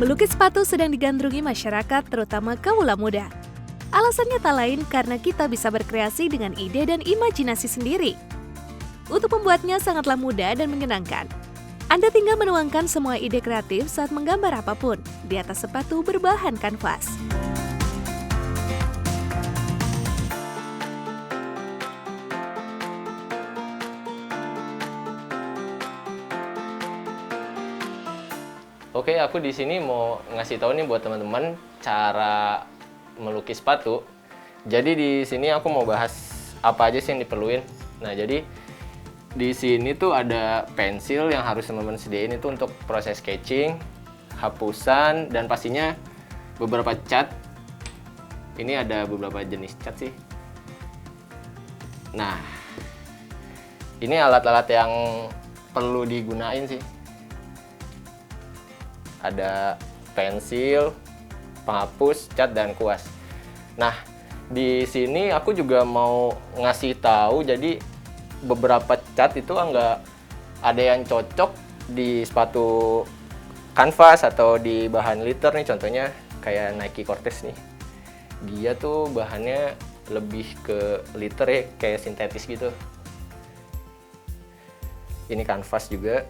Melukis sepatu sedang digandrungi masyarakat, terutama kaula muda. Alasannya tak lain karena kita bisa berkreasi dengan ide dan imajinasi sendiri. Untuk membuatnya sangatlah mudah dan menyenangkan. Anda tinggal menuangkan semua ide kreatif saat menggambar apapun di atas sepatu berbahan kanvas. Oke, aku di sini mau ngasih tahu nih buat teman-teman cara melukis sepatu. Jadi di sini aku mau bahas apa aja sih yang diperluin. Nah, jadi di sini tuh ada pensil yang harus teman-teman sediain itu untuk proses sketching, hapusan, dan pastinya beberapa cat. Ini ada beberapa jenis cat sih. Nah, ini alat-alat yang perlu digunain sih. Ada pensil, penghapus, cat, dan kuas. Nah, di sini aku juga mau ngasih tahu, jadi beberapa cat itu enggak ada yang cocok di sepatu kanvas atau di bahan liter nih, contohnya kayak Nike Cortez nih. Dia tuh bahannya lebih ke liter ya, kayak sintetis gitu. Ini kanvas juga.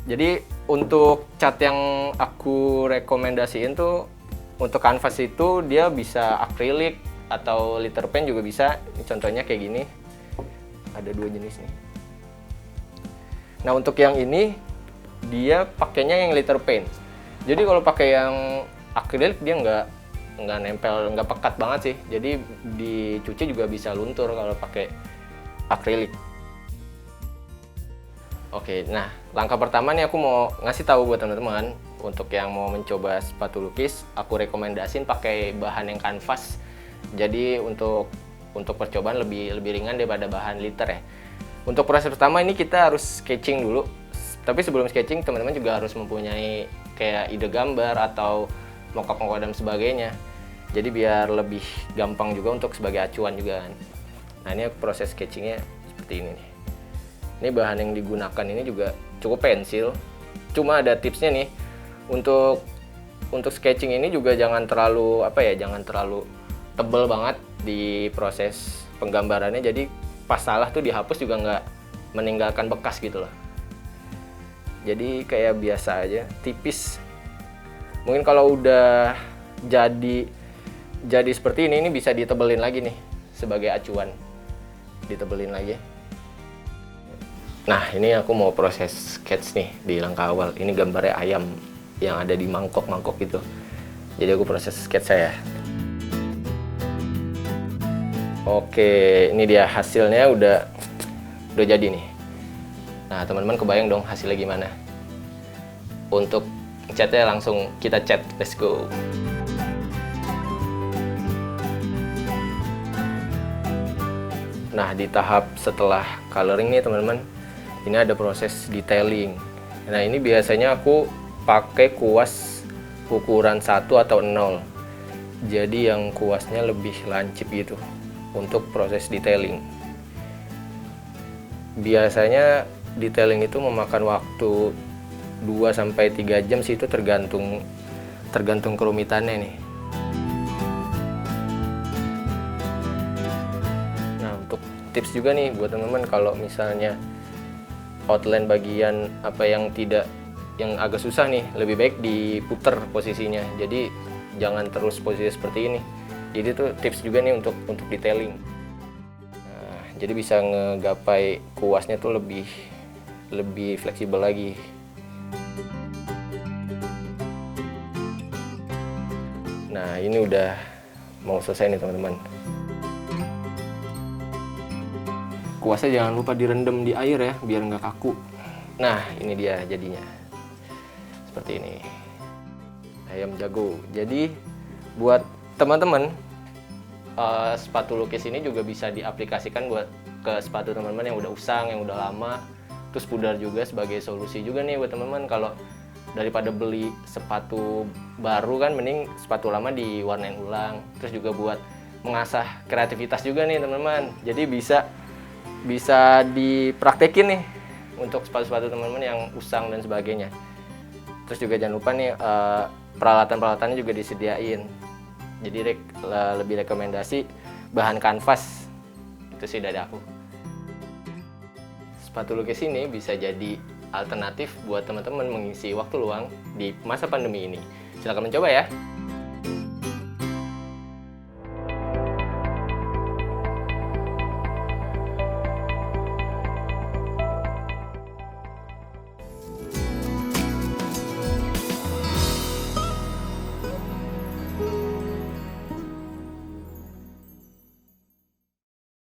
Jadi untuk cat yang aku rekomendasiin tuh untuk kanvas itu dia bisa akrilik atau liter pen juga bisa. Ini contohnya kayak gini. Ada dua jenis nih. Nah, untuk yang ini dia pakainya yang liter pen. Jadi kalau pakai yang akrilik dia nggak nempel, nggak pekat banget sih. Jadi dicuci juga bisa luntur kalau pakai akrilik. Oke, nah langkah pertama nih aku mau ngasih tahu buat teman-teman untuk yang mau mencoba sepatu lukis, aku rekomendasiin pakai bahan yang kanvas. Jadi untuk percobaan lebih ringan daripada bahan liter ya. Untuk proses pertama ini kita harus sketching dulu. Tapi sebelum sketching teman-teman juga harus mempunyai kayak ide gambar atau mock-up dan sebagainya. Jadi biar lebih gampang juga untuk sebagai acuan juga kan. Nah, ini proses sketchingnya seperti ini nih. Ini bahan yang digunakan ini juga cukup pensil. Cuma ada tipsnya nih. Untuk sketching ini juga jangan terlalu tebel banget di proses penggambarannya. Jadi pas salah tuh dihapus juga nggak meninggalkan bekas gitu loh. Jadi kayak biasa aja, tipis. Mungkin kalau udah jadi seperti ini bisa ditebelin lagi nih sebagai acuan. Ditebelin lagi. Nah, ini aku mau proses sketch nih di langkah awal. Ini gambarnya ayam yang ada di mangkok gitu. Jadi aku proses sketch saya. Oke, ini dia hasilnya udah jadi nih. Nah, teman-teman kebayang dong hasilnya gimana? Untuk catnya langsung kita cat. Let's go. Nah, di tahap setelah coloring nih teman-teman, ini ada proses detailing. Nah, ini biasanya aku pakai kuas ukuran 1 atau 0. Jadi yang kuasnya lebih lancip gitu untuk proses detailing. Biasanya detailing itu memakan waktu 2-3 jam sih, itu tergantung kerumitannya nih. Nah, untuk tips juga nih buat teman-teman, kalau misalnya outline bagian yang agak susah nih, lebih baik diputer posisinya. Jadi jangan terus posisi seperti ini. Jadi itu tips juga nih untuk detailing. Nah, jadi bisa ngegapai kuasnya tuh lebih fleksibel lagi. Nah, ini udah mau selesai nih teman-teman. Kuasnya jangan lupa direndam di air ya, biar nggak kaku. Nah, ini dia jadinya. Seperti ini. Ayam jago. Jadi, buat teman-teman, sepatu lukis ini juga bisa diaplikasikan buat ke sepatu teman-teman yang udah usang, yang udah lama. Terus pudar juga sebagai solusi juga nih buat teman-teman. Kalau daripada beli sepatu baru kan, mending sepatu lama diwarnain ulang. Terus juga buat mengasah kreativitas juga nih teman-teman. Jadi bisa dipraktekin nih untuk sepatu-sepatu teman-teman yang usang dan sebagainya. Terus juga jangan lupa nih peralatan-peralatannya juga disediain. Jadi lebih rekomendasi bahan kanvas. Itu sih dari aku. Sepatu lukis ini bisa jadi alternatif buat teman-teman mengisi waktu luang di masa pandemi ini. Silakan mencoba ya.